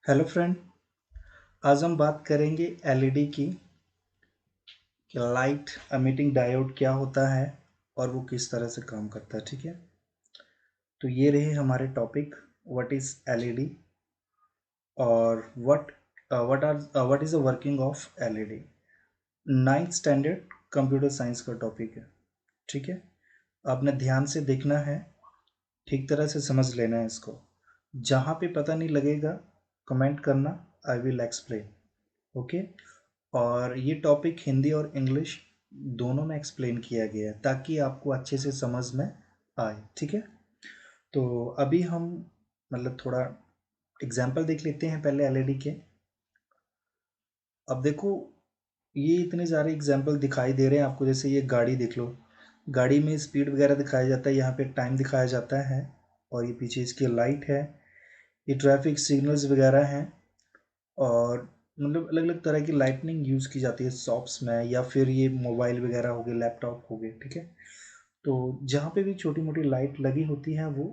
Hello friend. आज हम बात करेंगे एलईडी की कि लाइट एमिटिंग डायोड क्या होता है और वो किस तरह से काम करता है। ठीक है, तो ये रहे हमारे टॉपिक, व्हाट इज एलईडी और what is the working of LED. Ninth standard computer science का टॉपिक है। ठीक है, आपने ध्यान से देखना है, ठीक तरह से समझ लेना है इसको। जहाँ पे पता नहीं लगेगा कमेंट करना, आई विल एक्सप्लेन। ओके, और ये टॉपिक हिंदी और इंग्लिश दोनों में एक्सप्लेन किया गया है ताकि आपको अच्छे से समझ में आए। ठीक है, तो अभी हम थोड़ा एग्जाम्पल देख लेते हैं पहले एलईडी के। अब देखो, ये इतने सारे एग्जाम्पल दिखाई दे रहे हैं आपको। जैसे ये गाड़ी देख लो, गाड़ी में स्पीड वगैरह दिखाया जाता है, यहाँ पे टाइम दिखाया जाता है, और ये पीछे इसकी लाइट है, ये ट्रैफिक सिग्नल्स वगैरह हैं। और अलग अलग तरह की लाइटनिंग यूज़ की जाती है शॉप्स में, या फिर ये मोबाइल वगैरह हो गए, लैपटॉप हो गए। ठीक है, तो जहाँ पे भी छोटी मोटी लाइट लगी होती है वो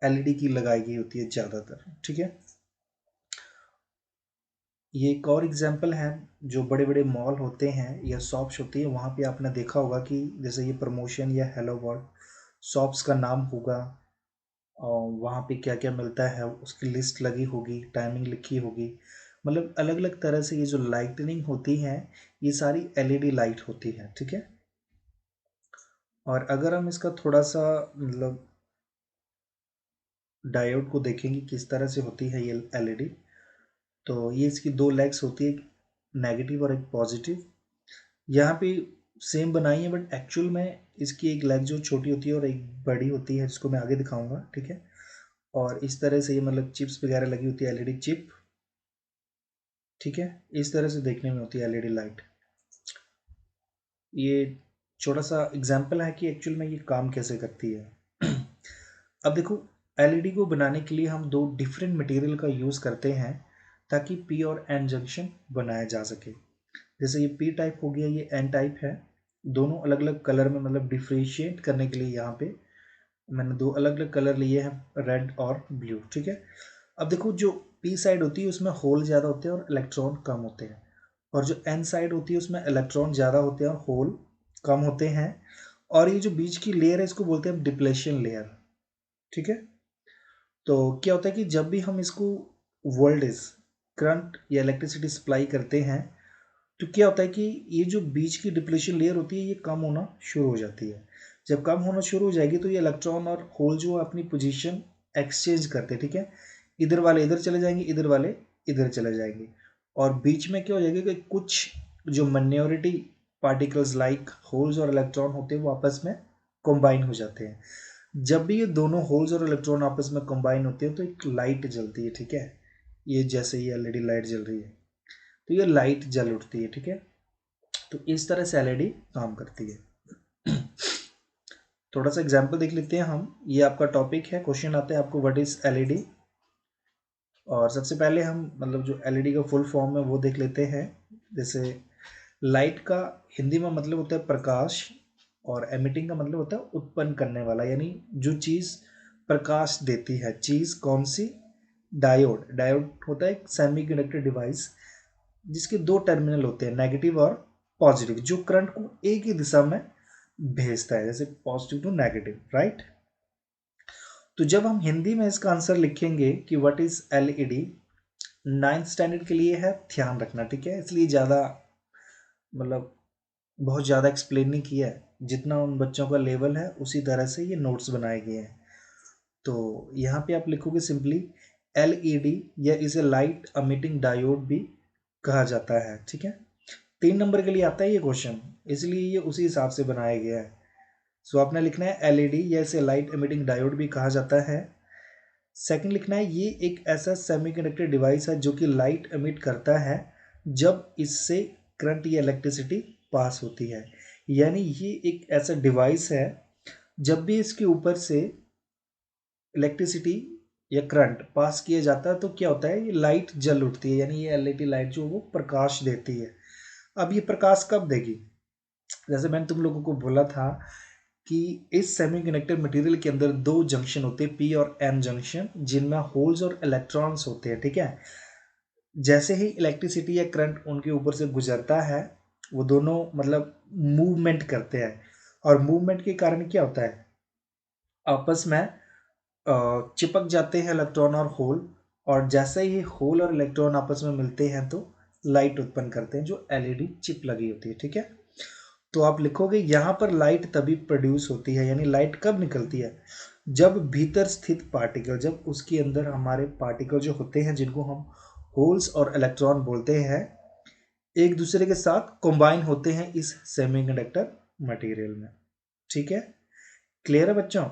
एलईडी की लगाई गई होती है ज़्यादातर। ठीक है, ये एक और एग्जांपल है। जो बड़े बड़े मॉल होते हैं या शॉप्स होती है, वहाँ पे आपने देखा होगा कि जैसे ये प्रमोशन या हेलो वर्ल्ड शॉप्स का नाम होगा, और वहाँ पे क्या क्या मिलता है उसकी लिस्ट लगी होगी, टाइमिंग लिखी होगी। अलग अलग तरह से ये जो लाइटनिंग होती है, ये सारी एलईडी लाइट होती है। ठीक है, और अगर हम इसका थोड़ा सा डायोड को देखेंगे किस तरह से होती है ये एलईडी, तो ये इसकी दो लेग्स होती है, एक नेगेटिव और एक पॉजिटिव। यहाँ पे सेम बनाई है, बट एक्चुअल में इसकी एक लेग जो छोटी होती है और एक बड़ी होती है, जिसको मैं आगे दिखाऊंगा। ठीक है, और इस तरह से ये चिप्स वगैरह लगी होती है, एलईडी चिप। ठीक है, इस तरह से देखने में होती है एलईडी लाइट। ये छोटा सा एग्जाम्पल है कि एक्चुअल में ये काम कैसे करती है। अब देखो, एलईडी को बनाने के लिए हम दो डिफरेंट मटेरियल का यूज़ करते हैं ताकि पी और एन जंक्शन बनाया जा सके। जैसे ये पी टाइप हो गया, ये एन टाइप है। दोनों अलग अलग कलर में, डिफ्रेशिएट करने के लिए यहाँ पे मैंने दो अलग अलग कलर लिए हैं, रेड और ब्लू। ठीक है, अब देखो, जो पी साइड होती है उसमें होल ज़्यादा होते हैं और इलेक्ट्रॉन कम होते हैं, और जो एन साइड होती है उसमें इलेक्ट्रॉन ज़्यादा होते हैं और होल कम होते हैं। और ये जो बीच की लेयर है इसको बोलते हैं डिप्लेशन लेयर। ठीक है, तो क्या होता है कि जब भी हम इसको वोल्टेज, करंट या इलेक्ट्रिसिटी सप्लाई करते हैं, तो क्या होता है कि ये जो बीच की डिप्लेशन लेयर होती है ये कम होना शुरू हो जाती है। जब कम होना शुरू हो जाएगी तो ये इलेक्ट्रॉन और होल जो अपनी पोजीशन एक्सचेंज करते हैं। ठीक है, इधर वाले इधर चले जाएंगे, इधर वाले इधर चले जाएंगे, और बीच में क्या हो जाएगा कि कुछ जो माइनॉरिटी पार्टिकल्स लाइक होल्स और इलेक्ट्रॉन होते हैं वो आपस में कंबाइन हो जाते हैं। जब भी ये दोनों होल्स और इलेक्ट्रॉन आपस में कंबाइन होते हैं तो एक लाइट जलती है। ठीक है, ये जैसे ये एलईडी लाइट जल रही है तो ये लाइट जल उठती है। ठीक है, तो इस तरह से एलईडी काम करती है। थोड़ा सा एग्जांपल देख लेते हैं हम। ये आपका टॉपिक है, क्वेश्चन आते हैं आपको, व्हाट इज एलईडी। और सबसे पहले हम जो एलईडी का फुल फॉर्म है वो देख लेते हैं। जैसे लाइट का हिंदी में मतलब होता है प्रकाश, और एमिटिंग का मतलब होता है उत्पन्न करने वाला, यानी जो चीज़ प्रकाश देती है। चीज़ कौन सी? डायोड। डायोड होता है एक सेमीकंडक्टर डिवाइस जिसके दो टर्मिनल होते हैं, नेगेटिव और पॉजिटिव, जो करंट को एक ही दिशा में भेजता है, जैसे पॉजिटिव टू नेगेटिव, राइट। तो जब हम हिंदी में इसका आंसर लिखेंगे कि what is LED, ninth standard के लिए है, ध्यान रखना। ठीक है, इसलिए ज़्यादा मतलब बहुत ज़्यादा एक्सप्लेन नहीं किया है, जितना उन बच्चों का लेवल है उसी तरह से ये नोट्स बनाए गए हैं। तो यहाँ पे आप लिखोगे सिंपली एलईडी, या इसे लाइट एमिटिंग डायोड भी कहा जाता है। ठीक है, 3 नंबर के लिए आता है ये क्वेश्चन, इसलिए ये उसी हिसाब से बनाया गया है। सो आपने लिखना है एलईडी, या इसे लाइट एमिटिंग डायोड भी कहा जाता है। सेकंड लिखना है ये एक ऐसा सेमीकंडक्टर डिवाइस है जो कि लाइट एमिट करता है जब इससे करंट या इलेक्ट्रिसिटी पास होती है। यानी ये एक ऐसा डिवाइस है, जब भी इसके ऊपर से इलेक्ट्रिसिटी या करंट पास किया जाता है तो क्या होता है, ये लाइट जल उठती है, यानी ये एलईडी लाइट जो वो प्रकाश देती है। अब ये प्रकाश कब देगी? जैसे मैंने तुम लोगों को बोला था कि इस सेमीकंडक्टर मटेरियल के अंदर दो जंक्शन होते हैं, पी और एन जंक्शन, जिनमें होल्स और इलेक्ट्रॉन्स होते हैं, ठीक है। जैसे ही इलेक्ट्रिसिटी या करंट उनके ऊपर से गुजरता है, वो दोनों मतलब मूवमेंट करते हैं, और मूवमेंट के कारण क्या होता है, आपस में चिपक जाते हैं इलेक्ट्रॉन और होल, और जैसे ही होल और इलेक्ट्रॉन आपस में मिलते हैं तो लाइट उत्पन्न करते हैं, जो एलईडी चिप लगी होती है, ठीक है। तो आप लिखोगे यहाँ पर लाइट तभी प्रोड्यूस होती है, यानी लाइट कब निकलती है, जब भीतर स्थित पार्टिकल, जब उसके अंदर हमारे पार्टिकल जो होते हैं, जिनको हम होल्स और इलेक्ट्रॉन बोलते हैं, एक दूसरे के साथ कंबाइन होते हैं इस सेमीकंडक्टर मटेरियल में, ठीक है। क्लियर है बच्चों?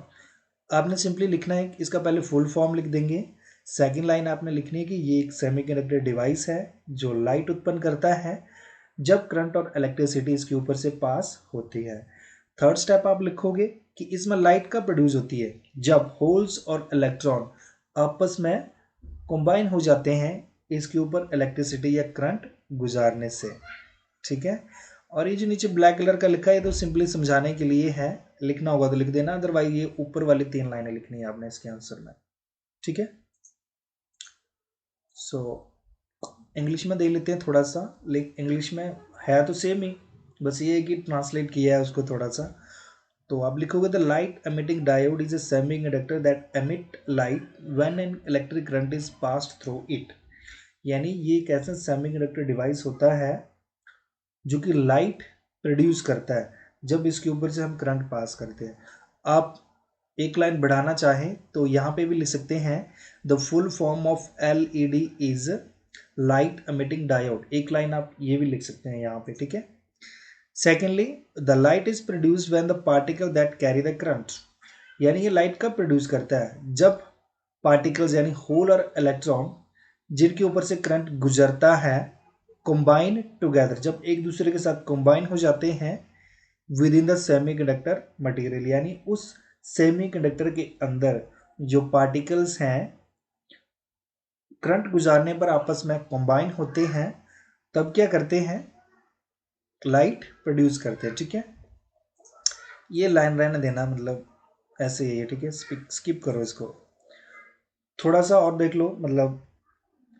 आपने सिंपली लिखना है, इसका पहले फुल फॉर्म लिख देंगे। सेकंड लाइन आपने लिखनी है कि ये एक सेमीकंडक्टर डिवाइस है जो लाइट उत्पन्न करता है जब करंट और इलेक्ट्रिसिटी इसके ऊपर से पास होती है। थर्ड स्टेप आप लिखोगे कि इसमें लाइट कब प्रोड्यूस होती है, जब होल्स और इलेक्ट्रॉन आपस में कंबाइन हो जाते हैं इसके ऊपर इलेक्ट्रिसिटी या करंट गुजारने से, ठीक है। और ये जो नीचे ब्लैक कलर का लिखा है, तो सिंपली समझाने के लिए है, लिखना होगा तो लिख देना, अदरवाइज ये ऊपर वाली 3 लाइनें लिखनी है आपने इसके आंसर में, ठीक है। सो इंग्लिश में देख लेते हैं थोड़ा सा, इंग्लिश में है तो सेम ही, बस ये है कि ट्रांसलेट किया है उसको थोड़ा सा। तो आप लिखोगे the light emitting diode is a semi conductor that emit light when an electric current is passed through it. यानी ये एक ऐसा सेमी कंडक्टर डिवाइस होता है जो कि लाइट प्रोड्यूस करता है जब इसके ऊपर से हम करंट पास करते हैं। आप एक लाइन बढ़ाना चाहें तो यहाँ पे भी लिख सकते हैं, the full form of LED is light emitting diode, एक लाइन आप ये भी लिख सकते हैं यहाँ पे, ठीक है। Secondly, the light is produced when the particle that carry the current, यानी ये लाइट कब प्रोड्यूस करता है, जब पार्टिकल्स यानी होल और इलेक्ट्रॉन जिनके ऊपर से करंट गुजरता है कंबाइन टुगेदर, जब एक दूसरे के साथ कंबाइन हो जाते हैं with in the semiconductor material, यानी उस सेमीकंडक्टर के अंदर जो पार्टिकल्स हैं करंट गुजारने पर आपस में कंबाइन होते हैं, तब क्या करते हैं, लाइट प्रोड्यूस करते हैं, ठीक है। ये लाइन रहने देना, मतलब ऐसे ही है, ठीक है, स्किप करो इसको। थोड़ा सा और देख लो, मतलब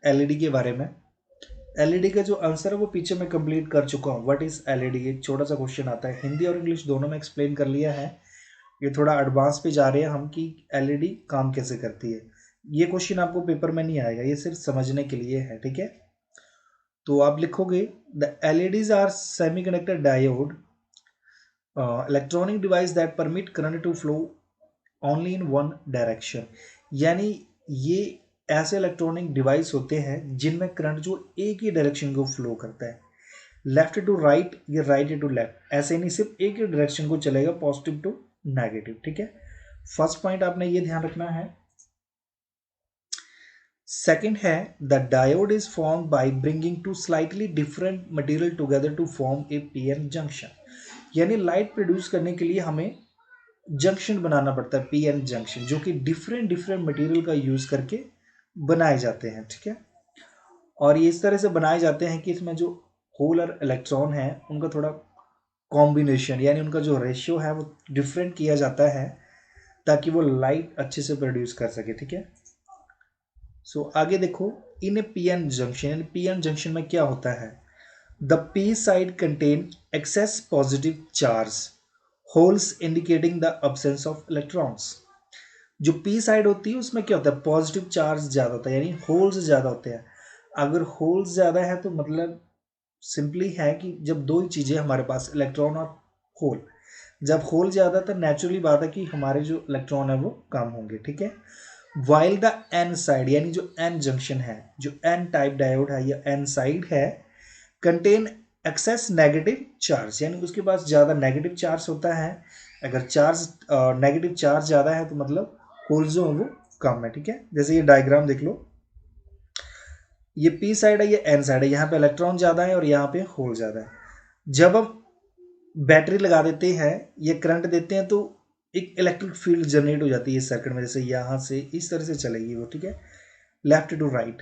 एलईडी के बारे में। एलईडी का जो आंसर है वो पीछे मैं कंप्लीट कर चुका हूँ। व्हाट इज एलईडी, एक छोटा सा क्वेश्चन आता है, हिंदी और इंग्लिश दोनों में एक्सप्लेन कर लिया है। ये थोड़ा एडवांस पे जा रहे हैं हम कि एलईडी काम कैसे करती है। ये क्वेश्चन आपको पेपर में नहीं आएगा, ये सिर्फ समझने के लिए है, ठीक है। तो आप लिखोगे the LEDs are semiconductor diode electronic device that permit current to flow only in one direction, यानी ये ऐसे इलेक्ट्रॉनिक डिवाइस होते हैं जिनमें करंट जो एक ही डायरेक्शन को फ्लो करता है, लेफ्ट टू राइट या राइट टू लेफ्ट, ऐसे नहीं, सिर्फ एक ही डायरेक्शन को चलेगा, पॉजिटिव टू नेगेटिव, ठीक है। फर्स्ट पॉइंट आपने ये ध्यान रखना है। सेकंड है the diode is form by bringing two slightly different material together to form a PN junction, यानी लाइट प्रोड्यूस करने के लिए हमें जंक्शन बनाना पड़ता है, पीएन जंक्शन, जो कि डिफरेंट डिफरेंट मटेरियल का यूज करके बनाए जाते हैं, ठीक है। और ये इस तरह से बनाए जाते हैं कि इसमें जो होल और इलेक्ट्रॉन है उनका थोड़ा कॉम्बिनेशन, यानी उनका जो रेशियो है वो डिफरेंट किया जाता है ताकि वो लाइट अच्छे से प्रोड्यूस कर सके, ठीक है। सो आगे देखो, in a PN junction, PN junction में क्या होता है, the P side contain excess positive charge, holes indicating the absence of electrons. जो पी साइड होती है उसमें क्या होता है, पॉजिटिव चार्ज ज़्यादा होता है, यानी होल्स ज़्यादा होते हैं। अगर होल्स ज़्यादा है तो मतलब सिंपली है कि जब दो ही चीज़ें हमारे पास, इलेक्ट्रॉन और होल, जब होल ज़्यादा तो नेचुरली बात है कि हमारे जो इलेक्ट्रॉन है वो कम होंगे, ठीक है। वाइल द एन साइड, यानी जो एन जंक्शन है, जो एन टाइप डायोड है या एन साइड है, कंटेन एक्सेस नेगेटिव चार्ज, यानी उसके पास ज़्यादा नेगेटिव चार्ज होता है। अगर चार्ज नेगेटिव चार्ज ज़्यादा है तो मतलब होल्स जो है वो कम है, ठीक है। जैसे ये डायग्राम देख लो, ये पी साइड है, ये एन साइड है, यहाँ पे इलेक्ट्रॉन ज़्यादा है और यहाँ पे होल ज़्यादा है। जब हम बैटरी लगा देते हैं, ये करंट देते हैं, तो एक इलेक्ट्रिक फील्ड जनरेट हो जाती है इस सर्किट में, जैसे यहाँ से इस तरह से चलेगी वो, ठीक है, लेफ्ट टू राइट।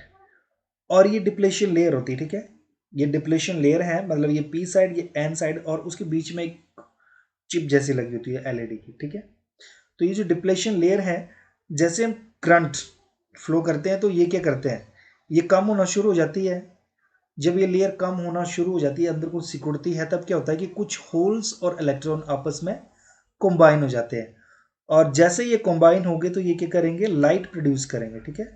और ये डिप्लेशन लेयर होती है, ठीक है, ये डिप्लेशन लेयर है, मतलब ये पी साइड, ये एन साइड, और उसके बीच में एक चिप जैसी लगी होती है एलईडी की, ठीक है। तो ये जो डिप्लेशन लेयर है, जैसे हम करंट फ्लो करते हैं तो ये क्या करते हैं, ये कम होना शुरू हो जाती है। जब ये लेयर कम होना शुरू हो जाती है, अंदर कुछ सिकुड़ती है, तब क्या होता है कि कुछ होल्स और इलेक्ट्रॉन आपस में कंबाइन हो जाते हैं। और जैसे ये कंबाइन हो गए तो ये क्या करेंगे, लाइट प्रोड्यूस करेंगे, ठीक है।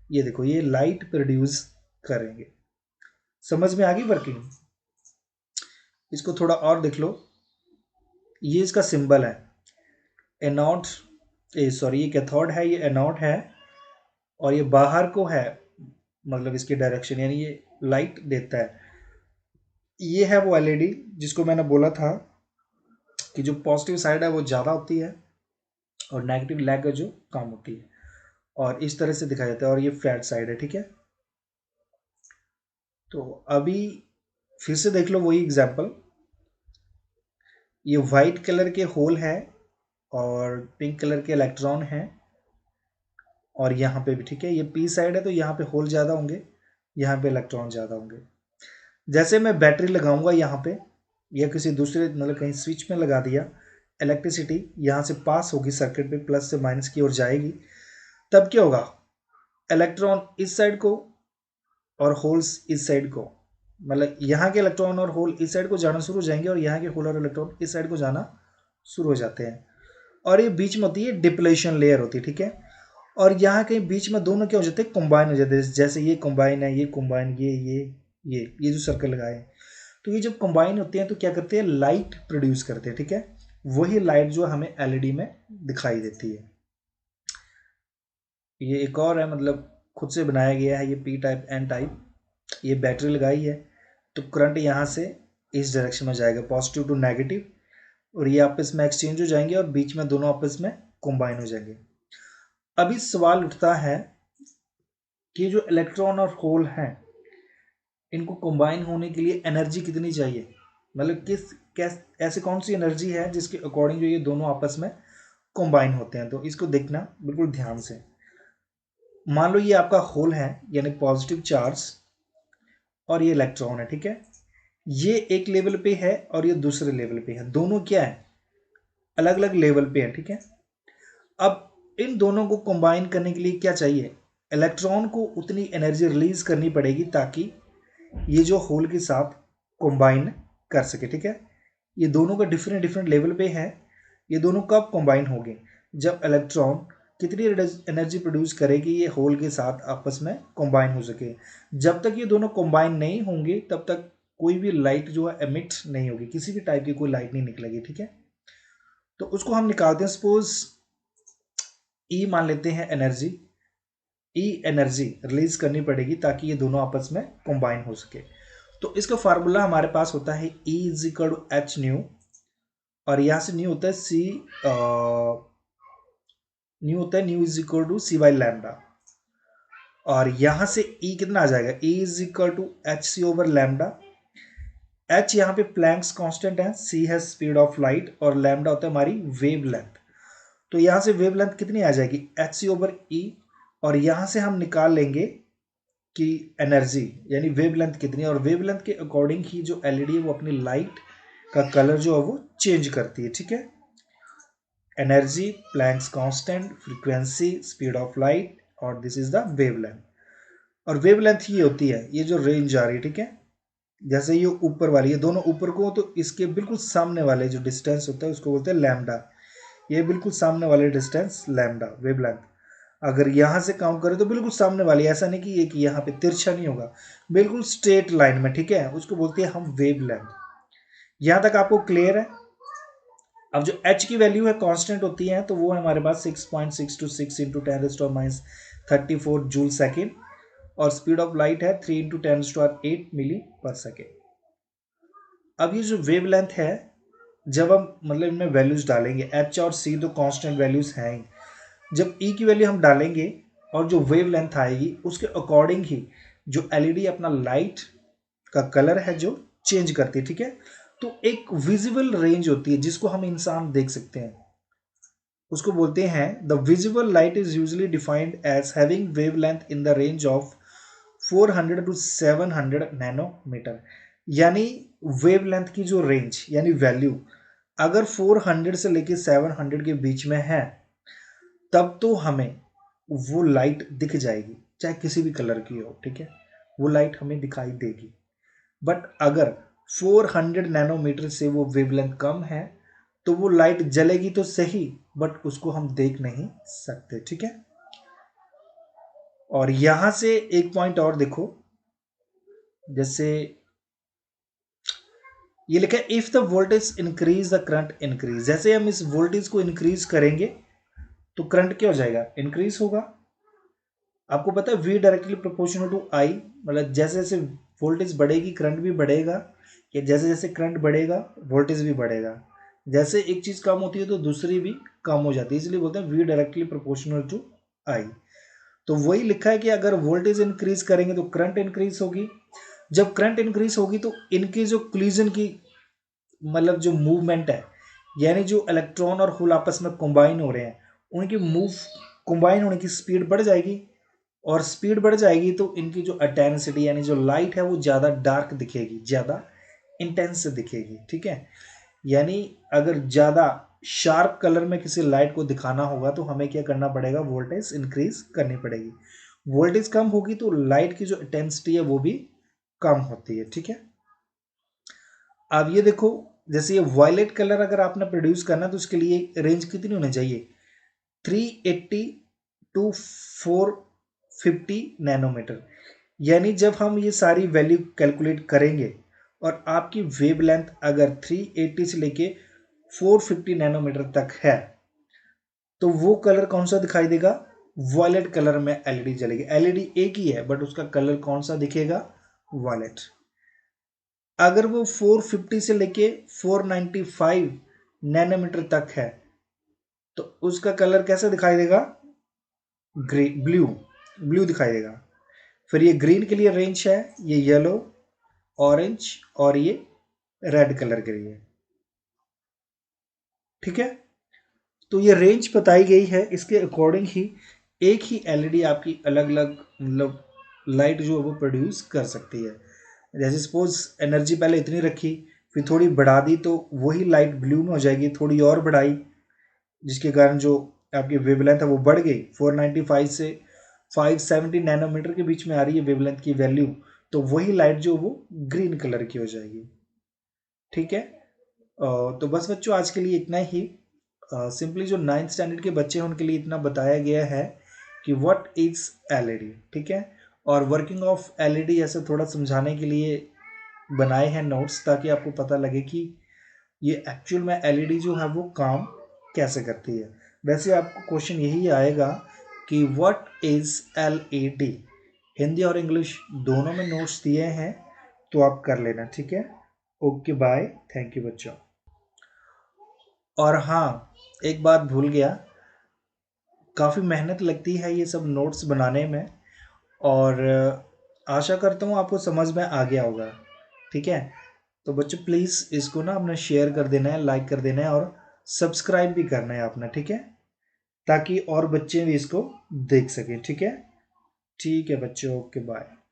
ये देखो, ये लाइट प्रोड्यूस करेंगे। समझ में आ गई वर्किंग? इसको थोड़ा और देख लो, ये इसका सिंबल है एनोड, सॉरी ये कैथोड है, ये एनोड है, और ये बाहर को है, मतलब इसकी डायरेक्शन, यानी ये लाइट देता है। ये है वो एलईडी जिसको मैंने बोला था कि जो पॉजिटिव साइड है वो ज़्यादा होती है और नेगेटिव लैग जो कम होती है, और इस तरह से दिखाया जाता है, और ये फ्लैट साइड है, ठीक है। तो अभी फिर से देख लो वही एग्जांपल, ये वाइट कलर के होल है और पिंक कलर के इलेक्ट्रॉन है, और यहाँ पे भी, ठीक है, ये पी साइड है तो यहाँ पे होल ज़्यादा होंगे, यहाँ पे इलेक्ट्रॉन ज़्यादा होंगे। जैसे मैं बैटरी लगाऊंगा यहाँ पे, या किसी दूसरे मतलब कहीं स्विच में लगा दिया, इलेक्ट्रिसिटी यहाँ से पास होगी सर्किट पे, प्लस से माइनस की ओर जाएगी, तब क्या होगा, इलेक्ट्रॉन इस साइड को और होल्स इस साइड को, मतलब यहाँ के इलेक्ट्रॉन और होल इस साइड को जाना शुरू हो जाएंगे और यहाँ के होल और इलेक्ट्रॉन इस साइड को जाना शुरू हो जाते हैं। और ये बीच में होती है डिप्लेशन लेयर होती है, ठीक है। और यहाँ कहीं बीच में दोनों क्या हो जाते हैं, कंबाइन हो जाते हैं। जैसे ये कंबाइन है, ये कंबाइन, ये जो सर्कल लगाए हैं, तो ये जब कंबाइन होते हैं तो क्या करते हैं, लाइट प्रोड्यूस करते हैं, ठीक है। वही लाइट जो हमें एलईडी में दिखाई देती है। ये एक और है, मतलब खुद से बनाया गया है, ये पी टाइप एन टाइप। ये बैटरी लगाई है तो करंट यहाँ से इस डायरेक्शन में जाएगा, पॉजिटिव टू नेगेटिव, और ये आपस में एक्सचेंज हो जाएंगे और बीच में दोनों आपस में कंबाइन हो जाएंगे। अभी सवाल उठता है कि जो इलेक्ट्रॉन और होल हैं, इनको कंबाइन होने के लिए एनर्जी कितनी चाहिए, मतलब ऐसे कौन सी एनर्जी है जिसके अकॉर्डिंग जो ये दोनों आपस में कंबाइन होते हैं। तो इसको देखना बिल्कुल ध्यान से। मान लो ये आपका होल है, यानी पॉजिटिव चार्ज, और ये इलेक्ट्रॉन है, ठीक है। ये एक लेवल पे है और ये दूसरे लेवल पे है, दोनों क्या है, अलग अलग लेवल पे है, ठीक है। अब इन दोनों को कंबाइन करने के लिए क्या चाहिए, इलेक्ट्रॉन को उतनी एनर्जी रिलीज करनी पड़ेगी ताकि ये जो होल के साथ कंबाइन कर सके, ठीक है। ये दोनों का डिफरेंट डिफरेंट लेवल पे है। ये दोनों कब कंबाइन होंगे, जब इलेक्ट्रॉन कितनी एनर्जी प्रोड्यूस करेगी ये होल के साथ आपस में कंबाइन हो सके। जब तक ये दोनों कंबाइन नहीं होंगे तब तक कोई भी लाइट जो है एमिट नहीं होगी, किसी भी टाइप की कोई लाइट नहीं निकलेगी, ठीक है। तो उसको हम निकालते हैं, सपोज ई मान लेते हैं एनर्जी, ई एनर्जी रिलीज करनी पड़ेगी ताकि ये दोनों आपस में कंबाइन हो सके। तो इसका फार्मूला हमारे पास होता है E is equal to H nu, और यहां से न्यू होता है nu is equal to C by lambda, और यहां से E कितना आ जाएगा, E is equal to H C over lambda. H यहाँ पे प्लैंक्स कांस्टेंट है, C है स्पीड ऑफ लाइट, और लैम्डा होता है हमारी वेव लेंथ। तो यहां से वेव लेंथ कितनी आ जाएगी, एच सी ओवर ई, और यहां से हम निकाल लेंगे कि एनर्जी यानी वेव लेंथ कितनी है, और वेव लेंथ के अकॉर्डिंग ही जो एलईडी है वो अपनी लाइट का कलर जो है वो चेंज करती है, ठीक है। Energy, Planck's constant, frequency, speed of light, और this is the wavelength. और वेव लेंथ ये होती है, ये जो रेंज आ रही है, ठीक है। जैसे ये ऊपर वाली, ये दोनों ऊपर को, तो इसके बिल्कुल सामने वाले जो डिस्टेंस होता है उसको बोलते हैं लैम्डा। ये बिल्कुल सामने वाले डिस्टेंस लैम्डा वेव लेंथ। अगर यहां से काउंट करें तो बिल्कुल सामने वाली, ऐसा नहीं कि एक यहाँ पे तिरछा नहीं होगा, बिल्कुल स्ट्रेट लाइन में, ठीक है, उसको बोलते हैं हम वेव लेंथ। यहां तक आपको क्लियर है। अब जो h की वैल्यू है कांस्टेंट होती है, तो वो है हमारे पास 6.626 इंटू 10⁻⁻34 जूल सेकेंड, और स्पीड ऑफ लाइट है 3 इंटू 10⁸8 मिली पर सेकेंड। अब ये जो वेव लेंथ है, जब हम मतलब इनमें वैल्यूज डालेंगे, h और c तो कांस्टेंट वैल्यूज हैं ही, जब E की वैल्यू हम डालेंगे और जो वेव लेंथ आएगी उसके अकॉर्डिंग ही जो एलईडी अपना लाइट का कलर है जो चेंज करती है, ठीक है। तो एक विजिबल रेंज होती है जिसको हम इंसान देख सकते हैं, उसको बोलते हैं the visible light is usually defined as having wavelength in the range of 400 to 700 nanometre. यानी वेव लेंथ की जो रेंज यानी वैल्यू अगर 400 से लेके 700 के बीच में है तब तो हमें वो लाइट दिख जाएगी, चाहे किसी भी कलर की हो, ठीक है, वो लाइट हमें दिखाई देगी। बट अगर 400 नैनोमीटर से वो वेवलेंथ कम है तो वो लाइट जलेगी तो सही, बट उसको हम देख नहीं सकते, ठीक है। और यहां से एक पॉइंट और देखो, जैसे ये लिखा है if the voltage increase the current increase. जैसे हम इस वोल्टेज को इंक्रीज करेंगे तो करंट क्या हो जाएगा, इंक्रीज होगा। आपको पता है V directly proportional to I, मतलब जैसे जैसे वोल्टेज बढ़ेगी करंट भी बढ़ेगा, या जैसे जैसे करंट बढ़ेगा वोल्टेज भी बढ़ेगा। जैसे एक चीज कम होती है तो दूसरी भी कम हो जाती है, इसलिए बोलते हैं V directly proportional to I। तो वही लिखा है कि अगर वोल्टेज इंक्रीज करेंगे तो करंट इंक्रीज होगी। जब करंट इंक्रीज होगी तो इनकी जो कोलिजन की, मतलब जो मूवमेंट है, यानी जो इलेक्ट्रॉन और होल आपस में कंबाइन हो रहे हैं, उनकी मूव कंबाइन होने की स्पीड बढ़ जाएगी। और स्पीड बढ़ जाएगी तो इनकी जो इंटेंसिटी यानी जो लाइट है वो ज़्यादा डार्क दिखेगी, ज़्यादा इंटेंस दिखेगी, ठीक है। यानी अगर ज़्यादा शार्प कलर में किसी लाइट को दिखाना होगा तो हमें क्या करना पड़ेगा, वोल्टेज इंक्रीज करनी पड़ेगी। वोल्टेज कम होगी तो लाइट की जो इंटेंसिटी है वो भी कम होती है, ठीक है। अब ये देखो, जैसे ये वायलेट कलर अगर आपने प्रोड्यूस करना तो उसके लिए रेंज कितनी होनी चाहिए, 380 टू 450 नैनोमीटर। यानी जब हम ये सारी वैल्यू कैलकुलेट करेंगे और आपकी वेवलेंथ अगर 380 से लेके 450 नैनोमीटर तक है तो वो कलर कौन सा दिखाई देगा, वॉयलेट कलर में एलईडी जलेगी। एलईडी एक ही है बट उसका कलर कौन सा दिखेगा, वॉयलेट। अगर वो 450 से लेके 495 नैनोमीटर तक है तो उसका कलर कैसा दिखाई देगा, ग्रे ब्लू, ब्लू दिखाई देगा। फिर ये ग्रीन के लिए रेंज है, ये येलो, ऑरेंज और ये रेड कलर के लिए, ठीक है। तो ये रेंज बताई गई है, इसके अकॉर्डिंग ही एक ही एलईडी आपकी अलग अलग मतलब लाइट जो है वो प्रोड्यूस कर सकती है। जैसे सपोज एनर्जी पहले इतनी रखी, फिर थोड़ी बढ़ा दी तो वही लाइट ब्लू में हो जाएगी, थोड़ी और बढ़ाई जिसके कारण जो आपकी वेवलेंथ है वो बढ़ गई, 495 से 570 नैनोमीटर के बीच में आ रही है वेवलेंथ की वैल्यू, तो वही लाइट जो वो ग्रीन कलर की हो जाएगी, ठीक है। तो बस बच्चों आज के लिए इतना ही। सिंपली जो 9th स्टैंडर्ड के बच्चे हैं उनके लिए इतना बताया गया है कि व्हाट इज एलईडी, ठीक है। और वर्किंग ऑफ एलईडी ऐसे थोड़ा समझाने के लिए बनाए हैं नोट्स, ताकि आपको पता लगे कि ये एक्चुअल में एलईडी जो है वो काम कैसे करती है। वैसे आपको क्वेश्चन यही आएगा कि व्हाट इज एलईडी, हिंदी और इंग्लिश दोनों में नोट्स दिए हैं तो आप कर लेना, ठीक है। ओके बाय, थैंक यू बच्चों। और हाँ, एक बात भूल गया, काफ़ी मेहनत लगती है ये सब नोट्स बनाने में, और आशा करता हूँ आपको समझ में आ गया होगा, ठीक है। तो बच्चों प्लीज़ इसको ना अपने शेयर कर देना है, लाइक कर देना है और सब्सक्राइब भी करना है आपने, ठीक है, ताकि और बच्चे भी इसको देख सकें, ठीक है। ठीक है बच्चों, ओके बाय।